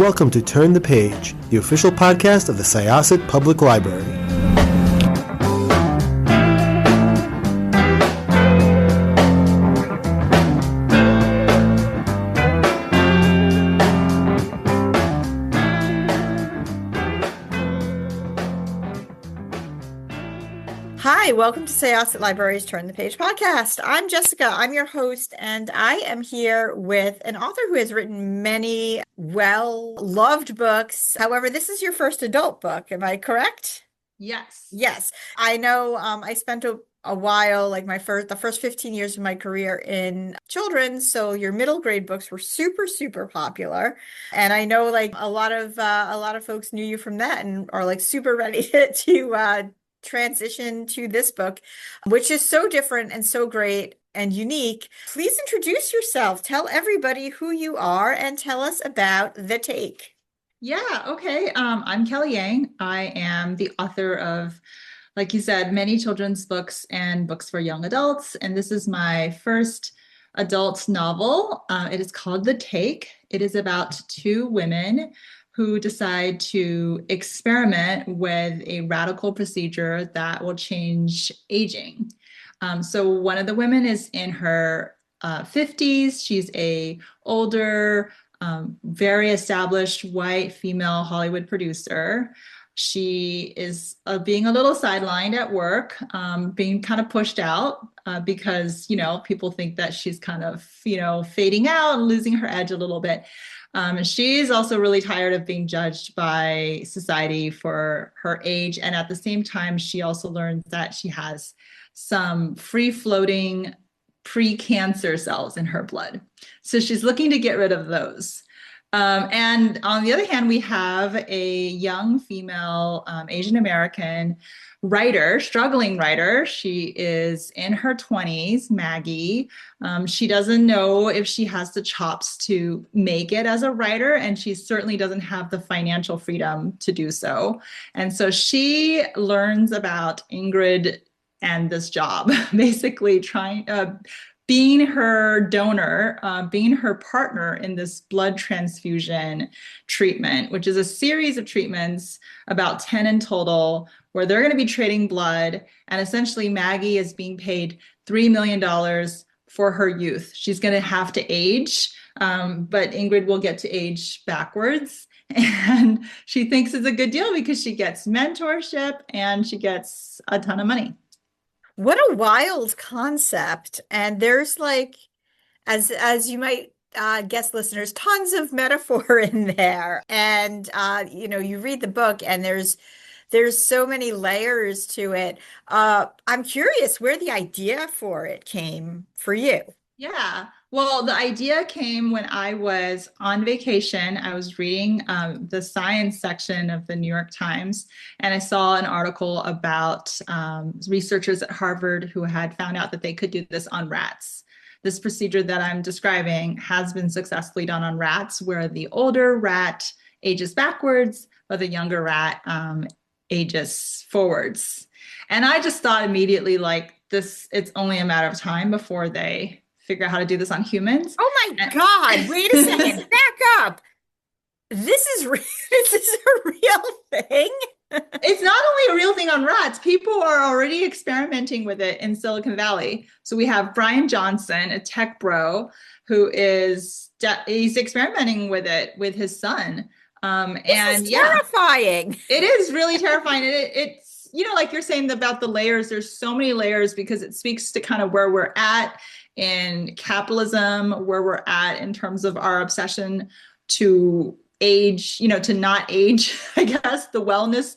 welcome to Turn the Page, the official podcast of the Syosset Public Library. Hi, welcome to Syosset Library's Turn the Page podcast. I'm Jessica. I'm your host, and I am here with an author who has written many well-loved books. However, this is your first adult book. Am I correct? Yes. Yes. I know I spent a while, like the first 15 years of my career in children's. So your middle grade books were super, super popular. And I know like a lot of folks knew you from that and are like super ready to transition to this book, which is so different and so great and unique. Please introduce yourself. Tell everybody who you are and tell us about The Take. Yeah, okay. I'm Kelly Yang. I am the author of, like you said, many children's books and books for young adults. And this is my first adult novel. It is called The Take. It is about two women who decide to experiment with a radical procedure that will change aging. So one of the women is in her 50s. She's a older, very established white female Hollywood producer. She is being a little sidelined at work, being kind of pushed out because, people think that she's kind of, fading out and losing her edge a little bit. She's also really tired of being judged by society for her age. And at the same time, she also learns that she has some free-floating pre-cancer cells in her blood. So she's looking to get rid of those. And on the other hand, we have a young female Asian American writer, struggling writer. She is in her 20s, Maggie. She doesn't know if she has the chops to make it as a writer, and she certainly doesn't have the financial freedom to do so. And so she learns about Ingrid and this job, basically being her donor, being her partner in this blood transfusion treatment, which is a series of treatments, about 10 in total, where they're going to be trading blood. And essentially, Maggie is being paid $3 million for her youth. She's going to have to age, but Ingrid will get to age backwards. And she thinks it's a good deal because she gets mentorship and she gets a ton of money. What a wild concept. And there's like, as you might guess, listeners, tons of metaphor in there. And you read the book and there's so many layers to it. I'm curious where the idea for it came for you. Yeah. Well, the idea came when I was on vacation. I was reading the science section of the New York Times, and I saw an article about researchers at Harvard who had found out that they could do this on rats. This procedure that I'm describing has been successfully done on rats, where the older rat ages backwards, but the younger rat ages forwards. And I just thought immediately, like, it's only a matter of time before they figure out how to do this on humans. Oh my God, wait a second, back up. This is a real thing. It's not only a real thing on rats. People are already experimenting with it in Silicon Valley. So we have Brian Johnson, a tech bro, who he's experimenting with it with his son. This is terrifying. It is really terrifying. It's, like you're saying about the layers, there's so many layers because it speaks to kind of where we're at in capitalism, where we're at in terms of our obsession to age, to not age, I guess, the wellness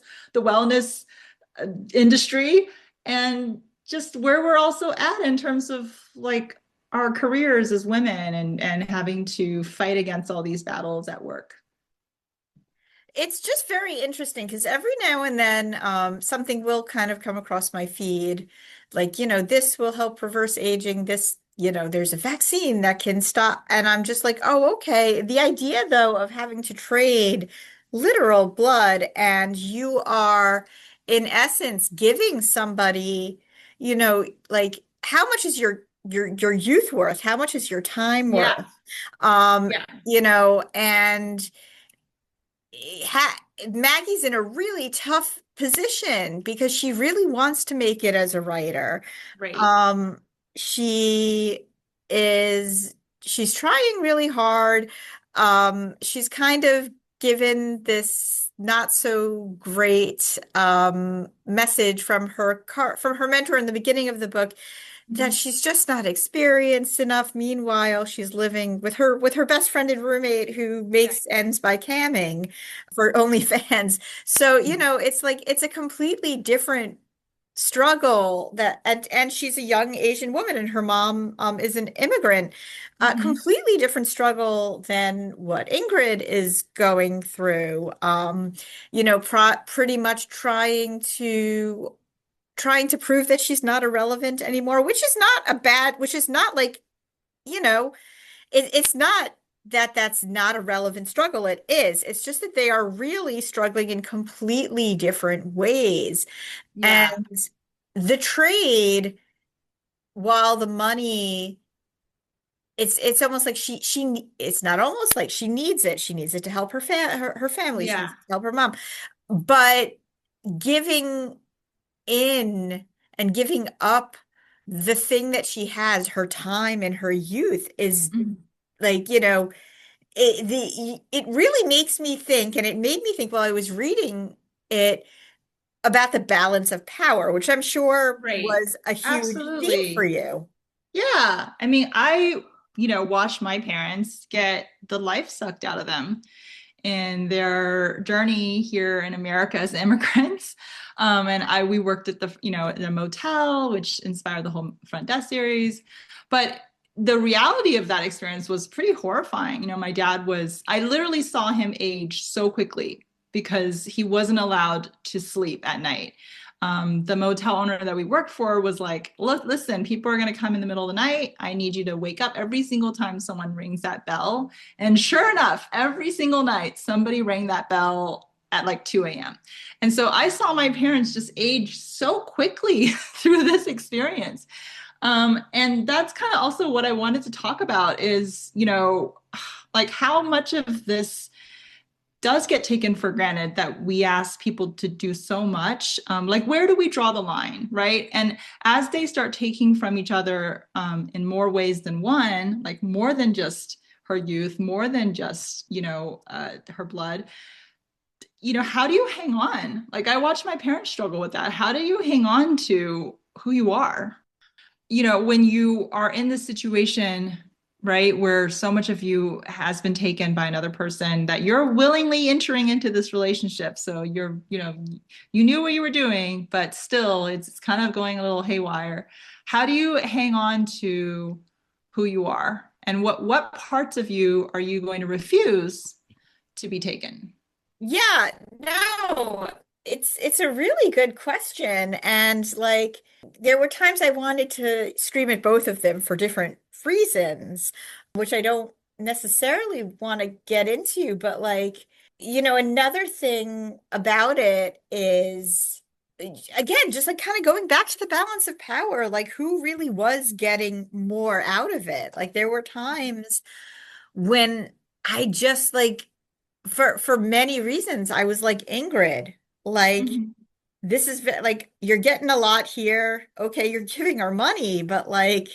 industry, and just where we're also at in terms of like our careers as women and having to fight against all these battles at work. It's just very interesting because every now and then something will kind of come across my feed, like, this will help reverse aging, there's a vaccine that can stop. And I'm just like, oh, okay. The idea, though, of having to trade literal blood and you are, in essence, giving somebody, like, how much is your youth worth? How much is your time worth? Yeah. And Maggie's in a really tough position because she really wants to make it as a writer. Right. Um, she is she's trying really hard. She's kind of given this not so great message from from her mentor in the beginning of the book that Mhm. she's just not experienced enough. Meanwhile, she's living with her best friend and roommate who Right. makes ends by camming for OnlyFans. So, Mhm. it's like it's a completely different struggle that and she's a young Asian woman and her mom is an immigrant. Mhm. Completely different struggle than what Ingrid is going through. Pretty much trying to prove that she's not irrelevant anymore, which is not like, you know, it's not that that's not a relevant struggle. It is. It's just that they are really struggling in completely different ways. Yeah. And the trade, while the money, it's almost like it's not almost like she needs it. She needs it to help her family. She Yeah. needs it to help her mom. But giving in and giving up the thing that she has, her time and her youth, is Mhm. like, it really makes me think, and it made me think while I was reading it about the balance of power, which I'm sure Right. was a huge theme for Absolutely. you. Yeah. I mean, watched my parents get the life sucked out of them in their journey here in America as immigrants. And we worked at in a motel, which inspired the whole front desk series. But the reality of that experience was pretty horrifying. My dad I literally saw him age so quickly because he wasn't allowed to sleep at night. The motel owner that we worked for was like, look, listen, people are going to come in the middle of the night. I need you to wake up every single time someone rings that bell. And sure enough, every single night, somebody rang that bell at like 2 a.m. And so I saw my parents just age so quickly through this experience. And that's kind of also what I wanted to talk about is, like how much of this does get taken for granted that we ask people to do so much. Like, where do we draw the line, right? And as they start taking from each other in more ways than one, like more than just her youth, more than just, her blood, how do you hang on? Like, I watched my parents struggle with that. How do you hang on to who you are? When you are in this situation, right, where so much of you has been taken by another person that you're willingly entering into this relationship. So you knew what you were doing, but still it's kind of going a little haywire. How do you hang on to who you are? And what parts of you are you going to refuse to be taken? Yeah, no, it's a really good question. And like there were times I wanted to scream at both of them for different reasons, which I don't necessarily want to get into, but like, another thing about it is again, just like kind of going back to the balance of power, like who really was getting more out of it? Like there were times when I just like for many reasons I was like Ingrid, like Mhm. like you're getting a lot here. Okay, you're giving our money, but like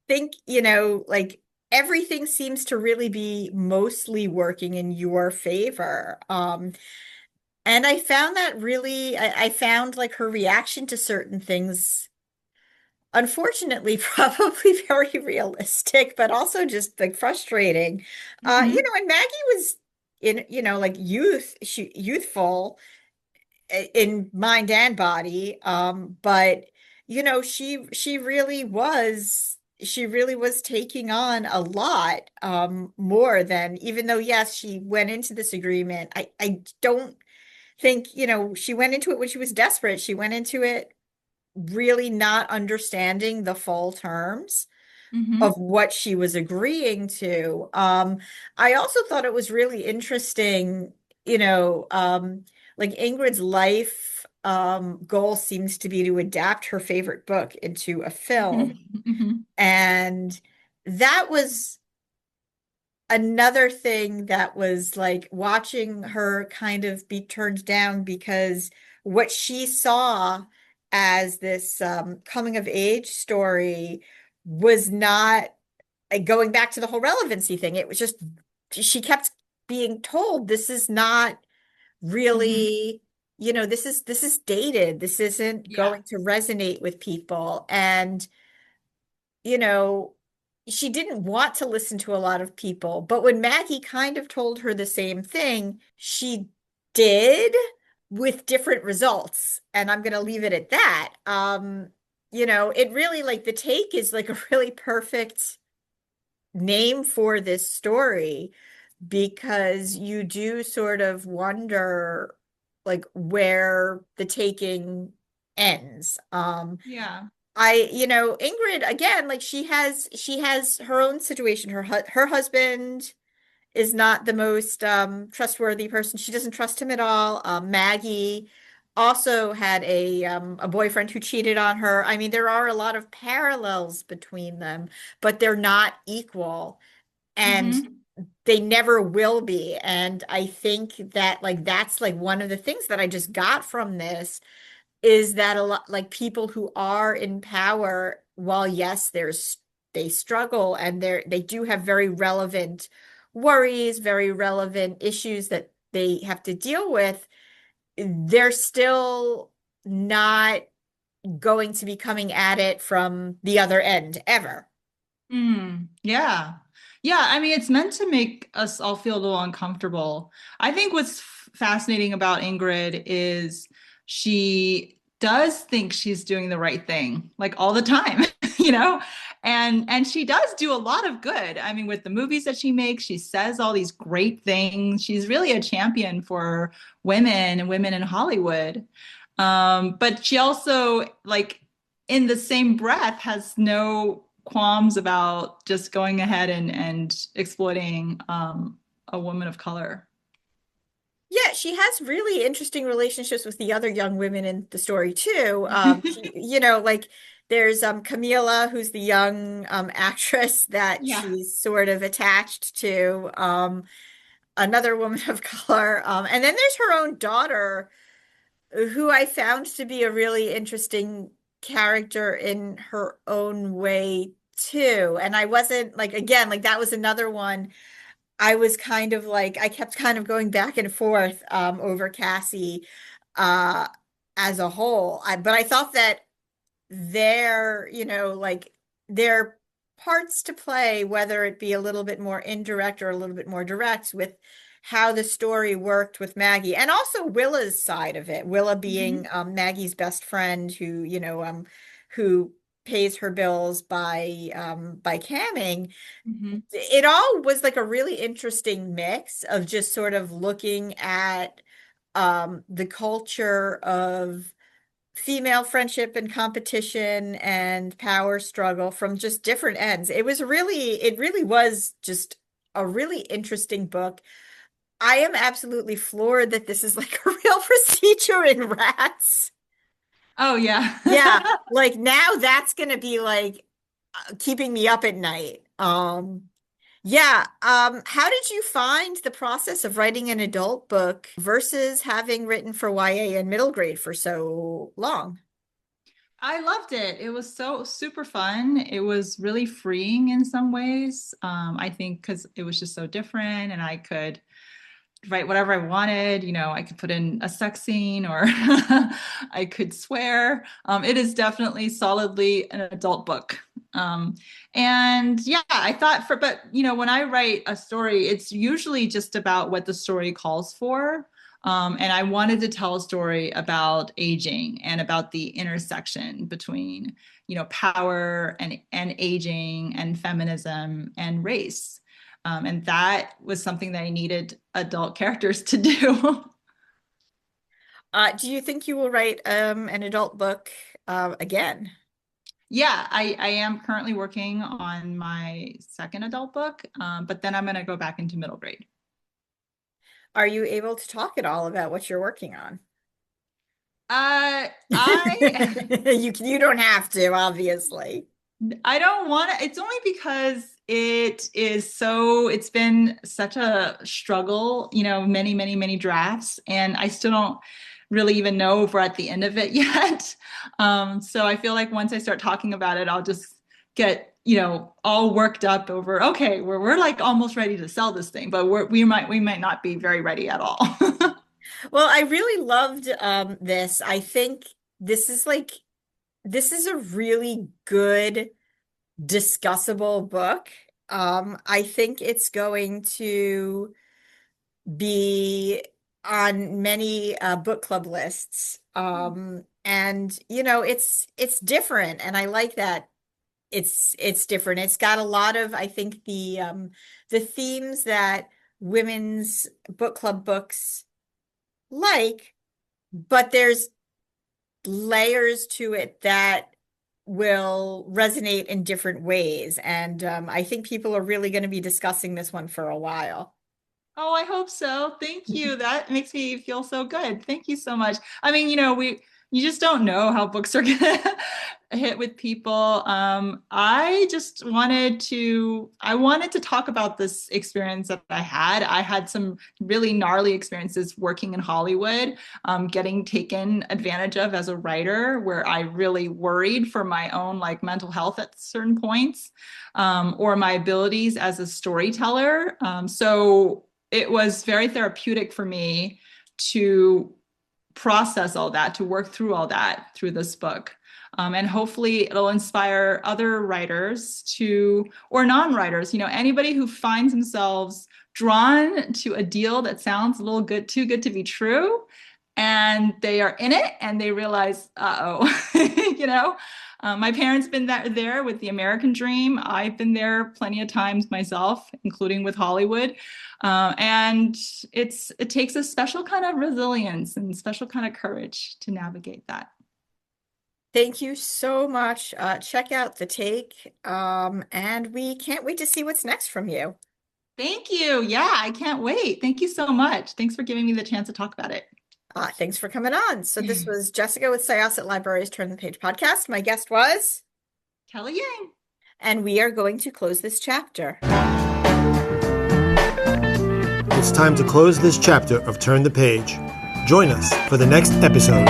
think, like everything seems to really be mostly working in your favor. And I found that really I found like her reaction to certain things unfortunately probably very realistic, but also just like frustrating. Mhm. And Maggie was in, like youthful in mind and body. But she really was taking on a lot, more than, even though yes, she went into this agreement. I don't think, she went into it when she was desperate. She went into it really not understanding the full terms of Mhm. what she was agreeing to. I also thought it was really interesting, like Ingrid's life goal seems to be to adapt her favorite book into a film. Mhm. Mhm. And that was another thing that was like watching her kind of be turned down because what she saw as this coming of age story was not going back to the whole relevancy thing. It was just she kept being told this is not Hmm. really, this is dated. This isn't Yeah. going to resonate with people. And you know, she didn't want to listen to a lot of people, but when Maggie kind of told her the same thing, she did with different results. And I'm going to leave it at that. It really like the take is like a really perfect name for this story because you do sort of wonder like where the taking ends. Yeah. Ingrid again, like she has her own situation. Her husband is not the most trustworthy person. She doesn't trust him at all. Maggie also had a boyfriend who cheated on her. I mean, there are a lot of parallels between them, but they're not equal, and Hmm. they never will be. And I think that like that's like one of the things that I just got from this is that a lot like people who are in power, while yes, they struggle and they do have very relevant worries, very relevant issues that they have to deal with, they're still not going to be coming at it from the other end ever. Mm, yeah. Yeah, I mean, it's meant to make us all feel a little uncomfortable. I think what's fascinating about Ingrid is she does think she's doing the right thing, like all the time, you know? And she does do a lot of good. I mean, with the movies that she makes, she says all these great things. She's really a champion for women and women in Hollywood. But she also, like, in the same breath, has no qualms about just going ahead and exploiting a woman of color. Yeah, she has really interesting relationships with the other young women in the story too. Like there's Camila, who's the young actress that Yeah. she's sort of attached to, another woman of color. And then there's her own daughter, who I found to be a really interesting character in her own way too. And I wasn't like, again, like that was another one I was kind of like I kept kind of going back and forth over Cassie uh as a whole. But I thought that like their parts to play, whether it be a little bit more indirect or a little bit more direct with how the story worked with Maggie and also Willa's side of it. Willa being Hmm. Maggie's best friend who pays her bills by camming. Hmm. It all was like a really interesting mix of just sort of looking at the culture of female friendship and competition and power struggle from just different ends. It really was just a really interesting book. I am absolutely floored that this is like a real procedure in Rats. Oh yeah. Yeah, like now that's gonna be like keeping me up at night. Yeah. How did you find the process of writing an adult book versus having written for YA and middle grade for so long? I loved it. It was so super fun. It was really freeing in some ways. I think because it was just so different and I could write whatever I wanted. You know, I could put in a sex scene or I could swear. It is definitely solidly an adult book. Um, and yeah, I thought but when I write a story, it's usually just about what the story calls for. And I wanted to tell a story about aging and about the intersection between, power and aging and feminism and race. And that was something that I needed adult characters to do. Do you think you will write an adult book again? Yeah, I am currently working on my second adult book, but then I'm going to go back into middle grade. Are you able to talk at all about what you're working on? I You don't have to, obviously. I don't want to, it's only because it's been such a struggle, many, many, many drafts, and I still don't really even know if we're at the end of it yet. So I feel like once I start talking about it, I'll just get, all worked up over, okay, we're like almost ready to sell this thing, but we might not be very ready at all. Well, I really loved this. I think this is like this is a really good discussable book. I think it's going to be on many book club lists. And it's different, and I like that it's different. It's got a lot of, I think, the themes that women's book club books like, but there's layers to it that will resonate in different ways. And I think people are really going to be discussing this one for a while. Oh, I hope so. Thank you. That makes me feel so good. Thank you so much. I mean, you just don't know how books are gonna hit with people. I wanted to talk about this experience that I had. I had some really gnarly experiences working in Hollywood, getting taken advantage of as a writer, where I really worried for my own like mental health at certain points, or my abilities as a storyteller. So it was very therapeutic for me to process all that, to work through all that through this book. And hopefully it'll inspire other writers or non-writers, anybody who finds themselves drawn to a deal that sounds a little too good to be true. And they are in it and they realize, my parents been there with the American dream. I've been there plenty of times myself, including with Hollywood. And it takes a special kind of resilience and special kind of courage to navigate that. Thank you so much. Check out The Take, and we can't wait to see what's next from you. Thank you. Yeah, I can't wait. Thank you so much. Thanks for giving me the chance to talk about it. Thanks for coming on. So this was Jessica with Syosset Libraries Turn the Page podcast. My guest was Kelly Yang. And we are going to close this chapter. It's time to close this chapter of Turn the Page. Join us for the next episode.